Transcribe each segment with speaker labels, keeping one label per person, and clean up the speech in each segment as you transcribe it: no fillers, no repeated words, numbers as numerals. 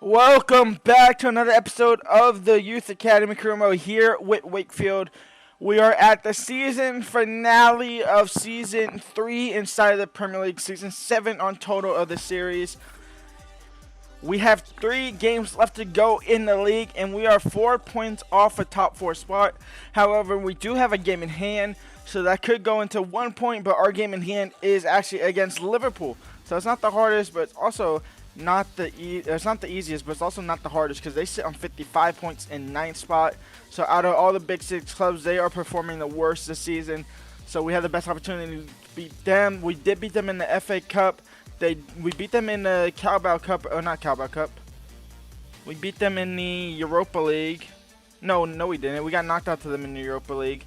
Speaker 1: Welcome back to another episode of the Youth Academy Career Mode here with Wakefield. We are at the season finale of Season 3 inside of the Premier League, Season 7 on total of the series. We have 3 games left to go in the league, and we are 4 points off a top 4 spot. However, we do have a game in hand, so that could go into 1 point, but our game in hand is actually against Liverpool. So it's not the hardest, but it's also it's not the easiest, but it's also not the hardest because they sit on 55 points in 9th spot. So out of all the Big 6 clubs, they are performing the worst this season. So we have the best opportunity to beat them. We did beat them in the FA Cup. We beat them in the Carabao Cup, or not Carabao Cup. We beat them in the Europa League. No, we didn't. We got knocked out to them in the Europa League.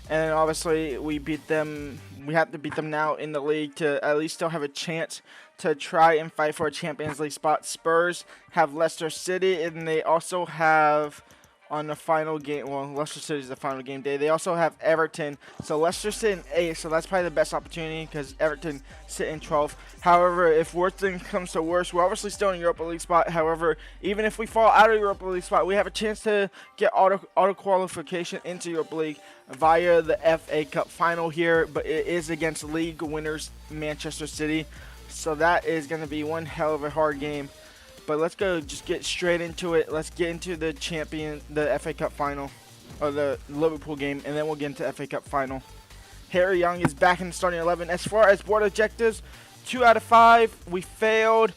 Speaker 1: And then obviously we beat them. We have to beat them now in the league to at least still have a chance to try and fight for a Champions League spot. Spurs have Leicester City, and they also have on the final game. Well, Leicester City is the final game day. They also have Everton. So Leicester sit in 8th, so that's probably the best opportunity because Everton sit in 12th. However, if worst thing comes to worst, we're obviously still in Europa League spot. However, even if we fall out of Europa League spot, we have a chance to get auto qualification into Europa League via the FA Cup final here, but it is against league winners Manchester City. So that is going to be one hell of a hard game. But let's go just get straight into it. Let's get into the FA Cup final, or the Liverpool game, and then we'll get into FA Cup final. Harry Young is back in the starting 11. As far as board objectives, 2 out of 5. We failed.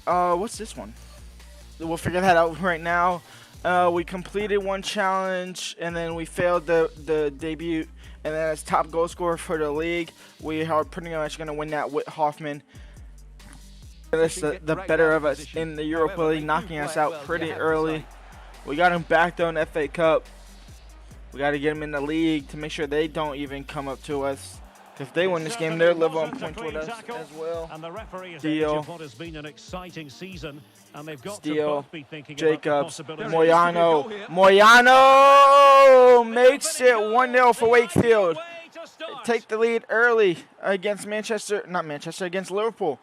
Speaker 1: What's this one? We'll figure that out right now. We completed 1 challenge, and then we failed the debut. And then as top goal scorer for the league, we are pretty much going to win that with Hoffman. That's the better of us in the Europa League, knocking us out pretty early. We got him back though in the FA Cup. We got to get him in the league to make sure they don't even come up to us. If they win this game, they're level on points with us as well. Steele, Jacobs, Moyano makes it 1-0 for Wakefield. Take the lead early against against Liverpool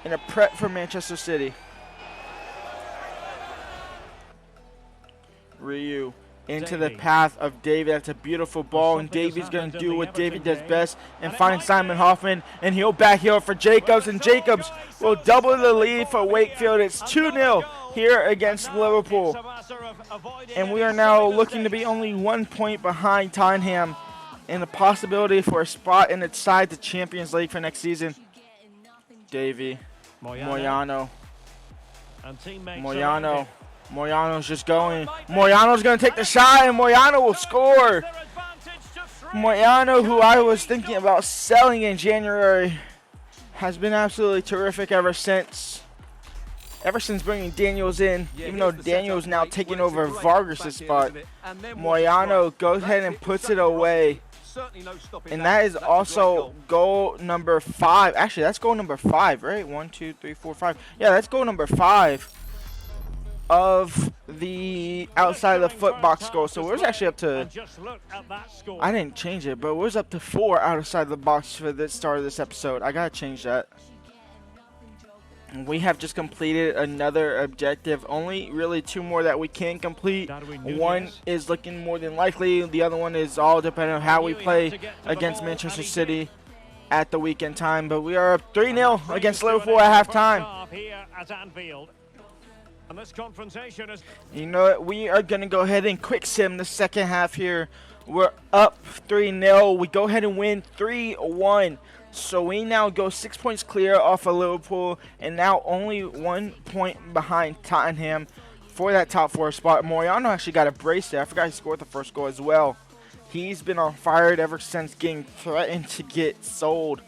Speaker 1: in a prep for Manchester City. Ryu into the path of David. That's a beautiful ball, and Davies going to do what David does best and find Simon Hoffman, and he'll back heel for Jacobs, and Jacobs will double the lead for Wakefield. It's 2-0 here against Liverpool, and we are now looking to be only 1 point behind Tottenham and the possibility for a spot inside the Champions League for next season. Moyano. Moyano's just going. Moyano's going to take the shot, and Moyano will score. Moyano, who I was thinking about selling in January, has been absolutely terrific ever since bringing Daniels in, even though Daniels now taking over Vargas' spot. Moyano goes ahead and puts it away. And that is also goal number 5. Actually, that's goal number 5, right? 1, 2, 3, 4, 5. Yeah, that's goal number 5 of the outside of the foot box goal. So we're actually up to, I didn't change it, but we're up to 4 outside the box for the start of this episode. I gotta change that. We have just completed another objective. Only really 2 more that we can complete. One is looking more than likely. The other one is all depending on how we play against Manchester City at the weekend time. But we are up 3-0 against Liverpool at halftime. You know what? We are going to go ahead and quick sim the second half here. We're up 3-0. We go ahead and win 3-1. So we now go 6 points clear off of Liverpool, and now only 1 point behind Tottenham for that top 4 spot. Moyano actually got a brace there. I forgot he scored the first goal as well. He's been on fire ever since getting threatened to get sold.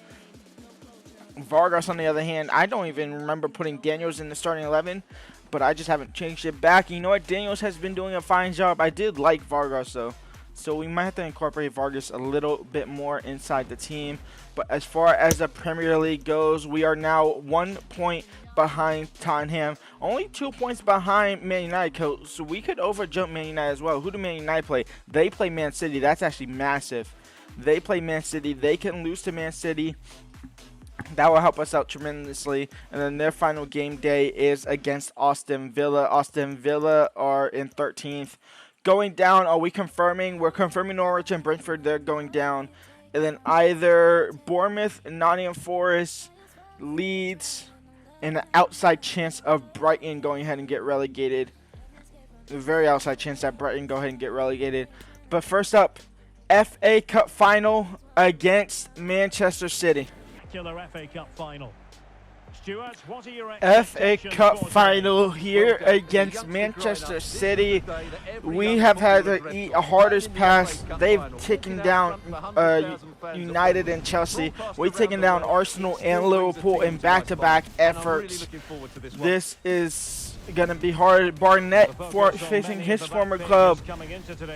Speaker 1: Vargas, on the other hand, I don't even remember putting Daniels in the starting 11, but I just haven't changed it back. You know what? Daniels has been doing a fine job. I did like Vargas, though. So we might have to incorporate Vargas a little bit more inside the team. But as far as the Premier League goes, we are now 1 point behind Tottenham. Only 2 points behind Man United. So we could overjump Man United as well. Who do Man United play? They play Man City. That's actually massive. They play Man City. They can lose to Man City. That will help us out tremendously. And then their final game day is against Aston Villa. Aston Villa are in 13th. Going down, are we confirming? We're confirming Norwich and Brentford. They're going down. And then either Bournemouth, Nottingham Forest, Leeds, and an outside chance of Brighton going ahead and get relegated. A very outside chance that Brighton go ahead and get relegated. But first up, FA Cup final against Manchester City.
Speaker 2: FA Cup final. Stuart, what are your
Speaker 1: FA Cup final here against Manchester City. We have had to eat a hardest pass. They've taken down United and Chelsea. We've taken down Arsenal and Liverpool in back-to-back efforts. This is going to be hard. Barnett facing his former club.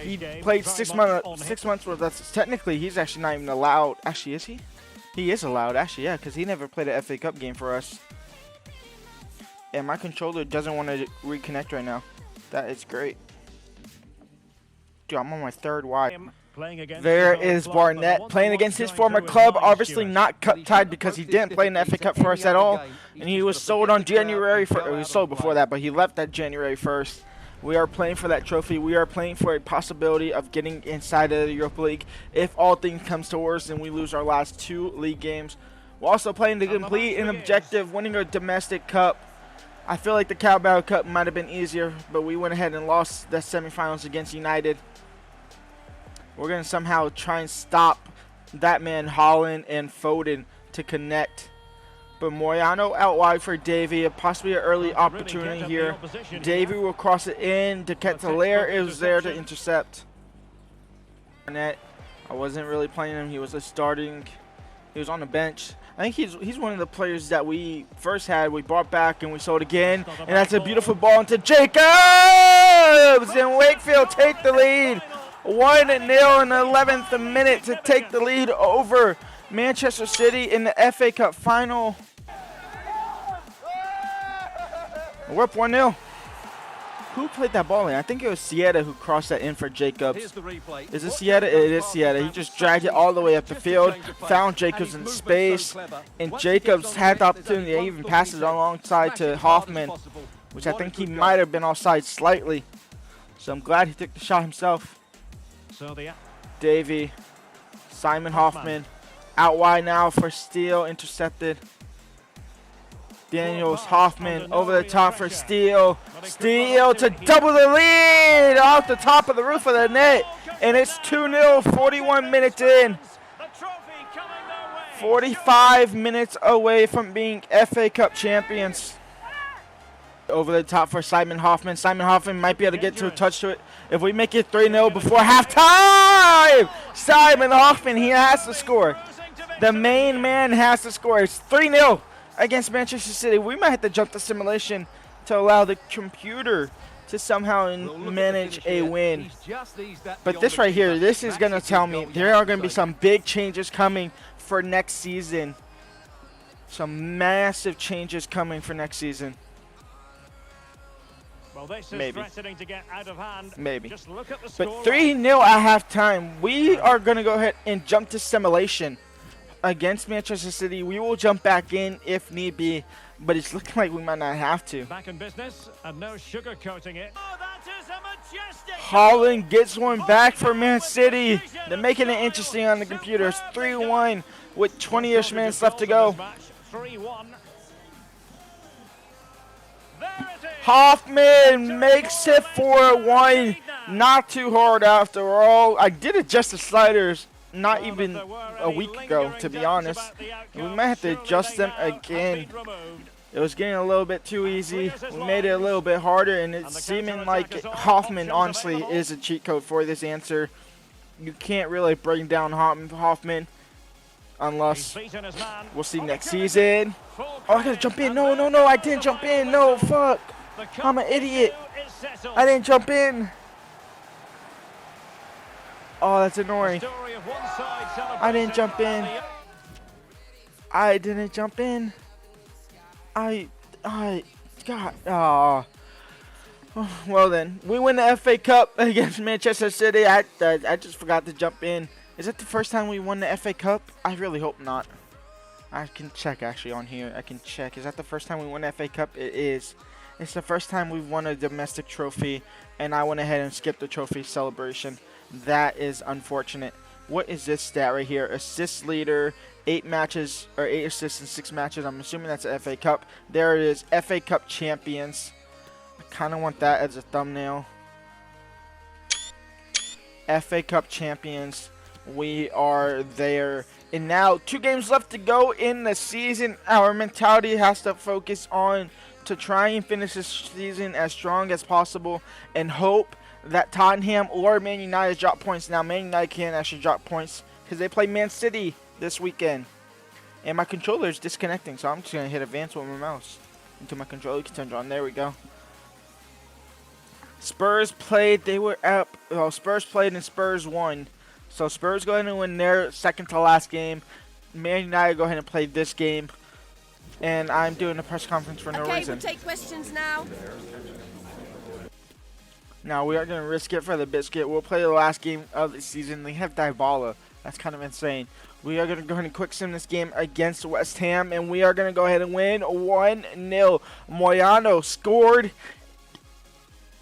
Speaker 1: He played 6 months with us. Technically, he's actually not even allowed. Actually, is he? He is allowed, actually, yeah, because he never played an FA Cup game for us. And my controller doesn't want to reconnect right now. That is great. Dude, I'm on my third wide. There is Barnett playing against his former club. Obviously not cut-tied because he didn't play in the FA Cup for us at all. And he was sold on January 1st. He was sold before that, but he left that January 1st. We are playing for that trophy. We are playing for a possibility of getting inside of the Europa League if all things comes to worse and we lose our last 2 league games. We're also playing to complete an objective, winning a domestic cup. I feel like the Carabao Cup might have been easier, but we went ahead and lost the semifinals against United. We're going to somehow try and stop that man Haaland and Foden to connect. But Moyano out wide for Davy, possibly an early opportunity here. Davy will cross it in. De Ketelaere is there to intercept. Barnett, I wasn't really playing him. He was starting. He was on the bench. I think he's one of the players that we first had. We brought back and we sold again. And that's a beautiful ball into Jacobs! And Wakefield take the lead. 1-0 in the 11th minute to take the lead over Manchester City in the FA Cup final. We're up 1-0. Who played that ball in? I think it was Sieta who crossed that in for Jacobs. Is it Sieta? It is Sieta. He just dragged it all the way up the field, found Jacobs in space, and Jacobs had the opportunity to even pass it alongside to Hoffman, which I think he might have been offside slightly. So I'm glad he took the shot himself. Davy, Simon Hoffman. Out wide now for Steele, intercepted. Daniels, Hoffman over the top for Steele. Steele to double the lead off the top of the roof of the net. And it's 2-0, 41 minutes in. 45 minutes away from being FA Cup champions. Over the top for Simon Hoffman. Simon Hoffman might be able to get to a touch to it. If we make it 3-0 before halftime, Simon Hoffman, he has to score. The main man has to score. It's 3-0 against Manchester City. We might have to jump the simulation to allow the computer to somehow manage a win. But this right here, this is going to tell me there are going to be some big changes coming for next season. Some massive changes coming for next season.
Speaker 2: Well, this is
Speaker 1: maybe.
Speaker 2: Threatening to get out of hand.
Speaker 1: Maybe.
Speaker 2: Just look at the
Speaker 1: But
Speaker 2: score
Speaker 1: 3-0 at halftime. We are going to go ahead and jump to simulation against Manchester City. We will jump back in if need be, but it's looking like we might not have to.
Speaker 2: Back in business and no sugarcoating it. Oh, that is a majestic
Speaker 1: Haaland gets one back for Man City. They're making it interesting on the computer. It's 3-1 with 20-ish minutes left to go.
Speaker 2: 3-1.
Speaker 1: Hoffman makes it 4-1. Not too hard after all. I did adjust the sliders not even a week ago, to be honest. We might have to adjust them again. It was getting a little bit too easy. We made it a little bit harder, and it's seeming like Hoffman, honestly, is a cheat code for this answer. You can't really bring down Hoffman unless we'll see next season. Oh, I gotta jump in. No, I didn't jump in. No, fuck. I'm an idiot. I didn't jump in. Oh, that's annoying. I didn't jump in. I didn't jump in. God. Oh. Well then, we win the FA Cup against Manchester City. I just forgot to jump in. Is it the first time we won the FA Cup? I really hope not. I can check actually on here. I can check. Is that the first time we won FA Cup? It is. It's the first time we've won a domestic trophy, and I went ahead and skipped the trophy celebration. That is unfortunate. What is this stat right here? Assist leader, 8 matches, or 8 assists in 6 matches. I'm assuming that's a FA Cup. There it is, FA Cup champions. I kind of want that as a thumbnail. FA Cup champions. We are there. And now 2 games left to go in the season. Our mentality has to focus on to try and finish this season as strong as possible and hope that Tottenham or Man United drop points. Now Man United can't actually drop points because they play Man City this weekend. And my controller is disconnecting, so I'm just going to hit advance with my mouse until my controller gets turned on. There we go. Spurs played. They were up. Well, Spurs played and Spurs won. So Spurs go ahead and win their second to last game. Man United go ahead and play this game. And I'm doing a press conference for no reason.
Speaker 3: Okay, we'll take questions now.
Speaker 1: Now we are going to risk it for the biscuit. We'll play the last game of the season. They have Dybala. That's kind of insane. We are going to go ahead and quick sim this game against West Ham. And we are going to go ahead and win 1-0. Moyano scored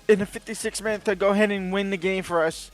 Speaker 1: in the 56th minute to go ahead and win the game for us.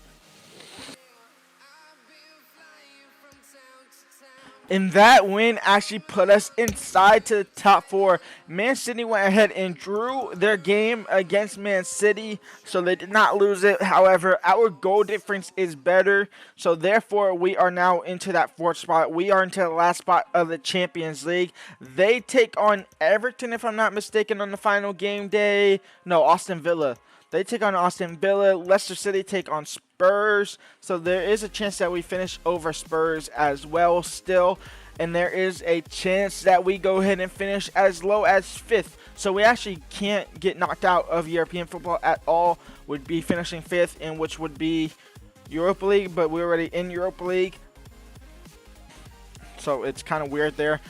Speaker 1: And that win actually put us inside to the top 4. Man City went ahead and drew their game against Man City, so they did not lose it. However, our goal difference is better, so therefore we are now into that 4th spot. We are into the last spot of the Champions League. They take on Everton, if I'm not mistaken, on the final game day. No, Aston Villa. They take on Aston Villa. Leicester City take on Spurs. So there is a chance that we finish over Spurs as well still. And there is a chance that we go ahead and finish as low as 5th. So we actually can't get knocked out of European football at all. Would be finishing 5th, in which would be Europa League. But we're already in Europa League. So it's kind of weird there.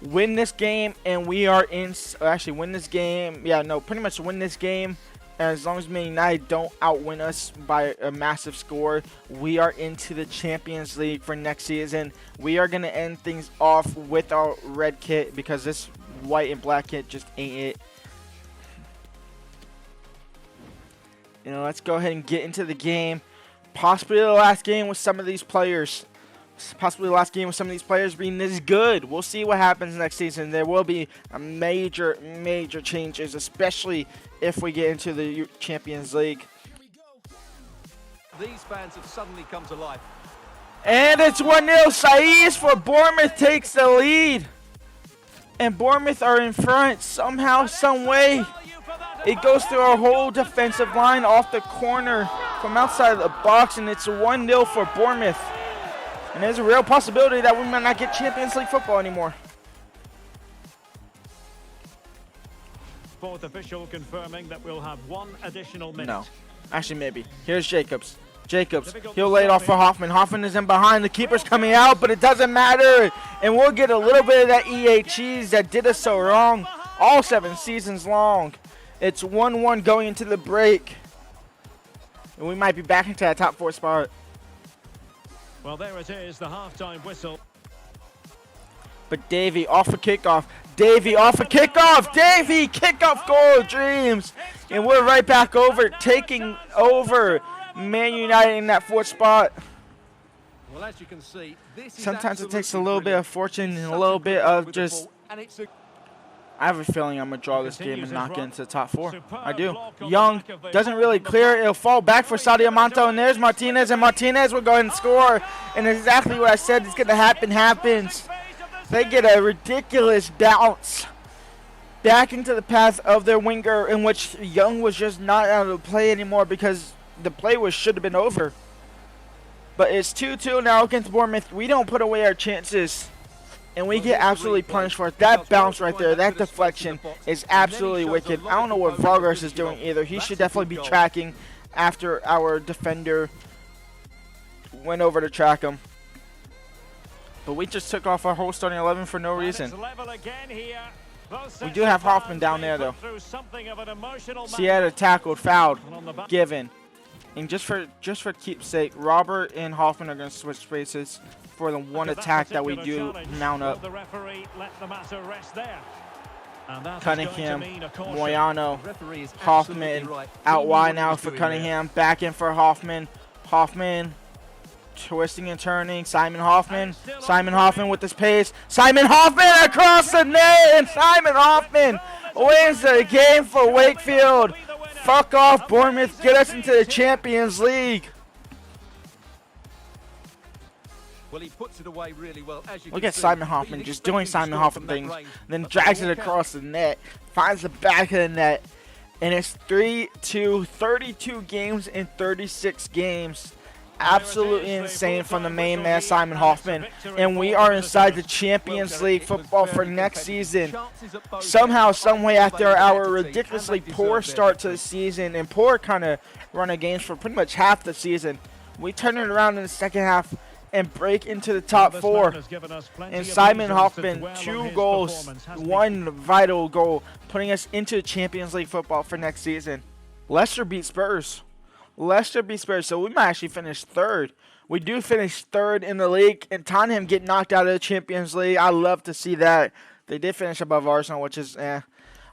Speaker 1: Win this game and we are in. Actually win this game. Yeah, no, pretty much win this game. As long as Man United don't outwin us by a massive score, we are into the Champions League for next season. We are going to end things off with our red kit because this white and black kit just ain't it. You know, let's go ahead and get into the game. Possibly the last game with some of these players. Possibly the last game with some of these players being this good. We'll see what happens next season. There will be a major changes, especially if we get into the Champions League.
Speaker 4: These fans have suddenly come to life.
Speaker 1: And it's 1-0. Saiz for Bournemouth takes the lead. And Bournemouth are in front somehow, some way. It goes through our whole defensive line off the corner from outside of the box, and it's 1-0 for Bournemouth. And there's a real possibility that we might not get Champions League football anymore.
Speaker 2: 4th official confirming that we'll have 1 additional minute.
Speaker 1: No. Actually, maybe. Here's Jacobs. Jacobs. He'll lay it off for Hoffman. Hoffman is in behind. The keeper's coming out, but it doesn't matter. And we'll get a little bit of that EA cheese that did us so wrong all 7 seasons long. It's 1-1 going into the break. And we might be back into that top 4 spot.
Speaker 2: Well, there it is, the halftime whistle.
Speaker 1: But Davey off a kickoff. Davey off a kickoff. Davey kickoff goal dreams. And we're right back over, taking over Man United in that 4th spot.
Speaker 4: Well, as you can see, this is
Speaker 1: sometimes it takes a little bit of fortune and a little bit of just. I have a feeling I'm going to draw this game and not get into the top 4. I do. Young doesn't really clear it. It'll fall back for Sadio Manto. And there's Martinez. And Martinez will go ahead and score. And exactly what I said is going to happen happens. They get a ridiculous bounce back into the path of their winger, in which Young was just not able to play anymore because the play should have been over. But it's 2-2 now against Bournemouth. We don't put away our chances. And we get absolutely punished for it. That bounce right there, that deflection is absolutely wicked. I don't know what Vargas is doing either. He should definitely be tracking after our defender went over to track him. But we just took off our whole starting 11 for no reason. We do have Hoffman down there, though. Sierra tackled, fouled, given. And just for keepsake, Robert and Hoffman are going to switch spaces for the one attack that we do mount up.
Speaker 2: The referee let the matter rest there. And that is
Speaker 1: Cunningham,
Speaker 2: going to mean a caution.
Speaker 1: Moyano,
Speaker 4: The referee is
Speaker 1: Hoffman
Speaker 4: absolutely right.
Speaker 1: out
Speaker 4: He knew
Speaker 1: wide
Speaker 4: what he
Speaker 1: now
Speaker 4: was
Speaker 1: for
Speaker 4: doing there.
Speaker 1: Cunningham. Back in for Hoffman. Hoffman twisting and turning. Simon Hoffman. Simon Hoffman with his pace. Simon Hoffman across the net, and Simon Hoffman wins the game for Wakefield. Fuck off, Bournemouth. Get us into the Champions League.
Speaker 4: Well, he puts it away really well. As you
Speaker 1: Look
Speaker 4: can
Speaker 1: at
Speaker 4: see.
Speaker 1: Simon
Speaker 4: But
Speaker 1: Hoffman
Speaker 4: you'd
Speaker 1: just
Speaker 4: expect
Speaker 1: doing
Speaker 4: him to
Speaker 1: Simon
Speaker 4: score
Speaker 1: Hoffman
Speaker 4: from that
Speaker 1: things,
Speaker 4: range.
Speaker 1: then
Speaker 4: But
Speaker 1: drags
Speaker 4: the
Speaker 1: it
Speaker 4: walkout-
Speaker 1: across the net, finds the back of the net, and it's 3-2, 32 games in 36 games. Absolutely insane from the main man, Simon Hoffman. And we are inside the Champions League football for next season. Somehow, someway, after our ridiculously poor start to the season and poor kind of run of games for pretty much half the season, we turn it around in the second half and break into the top four. And Simon Hoffman, 2 goals, 1 vital goal, putting us into Champions League football for next season. Leicester beat Spurs. Leicester beat Spurs, so we might actually finish third. We do finish third in the league, and Tottenham get knocked out of the Champions League. I love to see that. They did finish above Arsenal, which is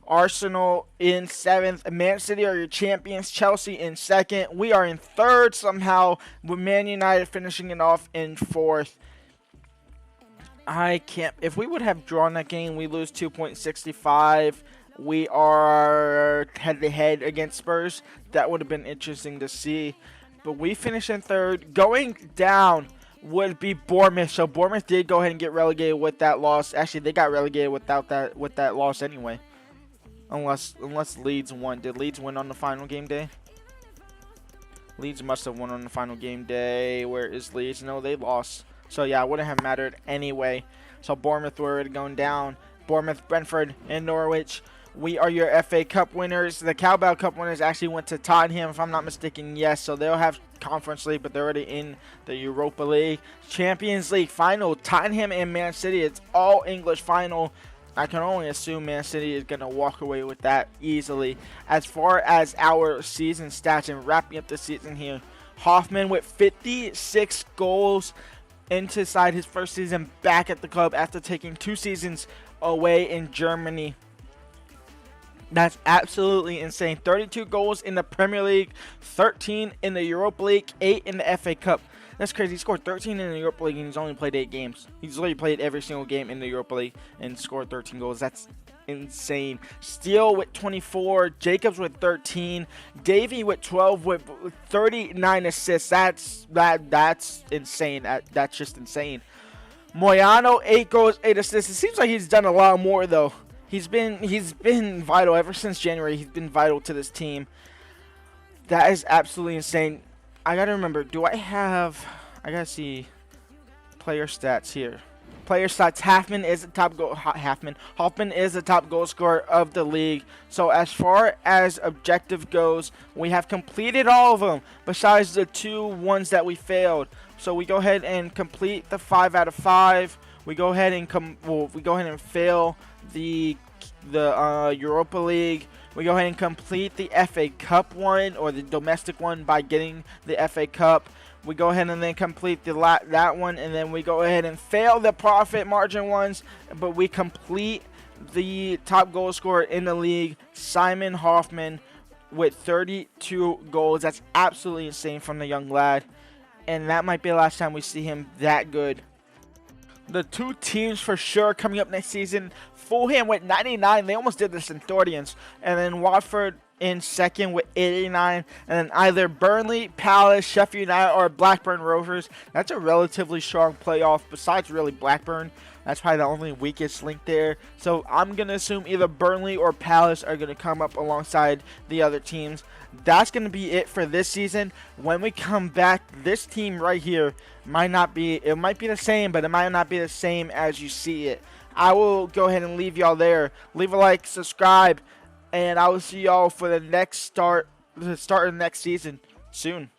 Speaker 1: Arsenal in 7th. Man City are your champions. Chelsea in 2nd. We are in 3rd somehow, with Man United finishing it off in 4th. I can't. If we would have drawn that game, we lose 2.65. We are head-to-head against Spurs. That would have been interesting to see. But we finish in 3rd. Going down would be Bournemouth. So Bournemouth did go ahead and get relegated with that loss. Actually, they got relegated with that loss anyway. Unless Leeds won. Did Leeds win on the final game day? Leeds must have won on the final game day. Where is Leeds? No, they lost. So yeah, it wouldn't have mattered anyway. So Bournemouth were already going down. Bournemouth, Brentford, and Norwich. We are your FA Cup winners. The Carabao Cup winners actually went to Tottenham, if I'm not mistaken. Yes, so they'll have Conference League, but they're already in the Europa League. Champions League final, Tottenham and Man City. It's all English final. I can only assume Man City is going to walk away with that easily. As far as our season stats and wrapping up the season here, Hoffman with 56 goals inside his first season back at the club after taking 2 seasons away in Germany. That's absolutely insane. 32 goals in the Premier League, 13 in the Europa League, 8 in the FA Cup. That's crazy. He scored 13 in the Europa League and he's only played 8 games. He's literally played every single game in the Europa League and scored 13 goals. That's insane. Steele with 24, Jacobs with 13, Davey with 12 with 39 assists. That's insane. That's just insane. Moyano, 8 goals, 8 assists. It seems like he's done a lot more though. He's been vital ever since January. He's been vital to this team. That is absolutely insane. I gotta remember. I gotta see player stats here. Player stats. Hoffman is the top goal scorer of the league. So as far as objective goes, we have completed all of them besides the 2 ones that we failed. So we go ahead and complete the 5 out of 5. We go ahead and fail the Europa League. We go ahead and complete the FA Cup one, or the domestic one, by getting the FA Cup. We go ahead and then complete that one, and then we go ahead and fail the profit margin ones, but we complete the top goal scorer in the league, Simon Hoffman, with 32 goals. That's absolutely insane from the young lad, and that might be the last time we see him that good. The 2 teams for sure coming up next season, Fulham with 99. They almost did the Centurions. And then Watford in 2nd with 89. And then either Burnley, Palace, Sheffield United, or Blackburn Rovers. That's a relatively strong playoff besides really Blackburn. That's probably the only weakest link there. So I'm going to assume either Burnley or Palace are going to come up alongside the other teams. That's going to be it for this season. When we come back, this team right here might be the same, but it might not be the same as you see it. I will go ahead and leave y'all there. Leave a like, subscribe, and I will see y'all for the start of the next season soon.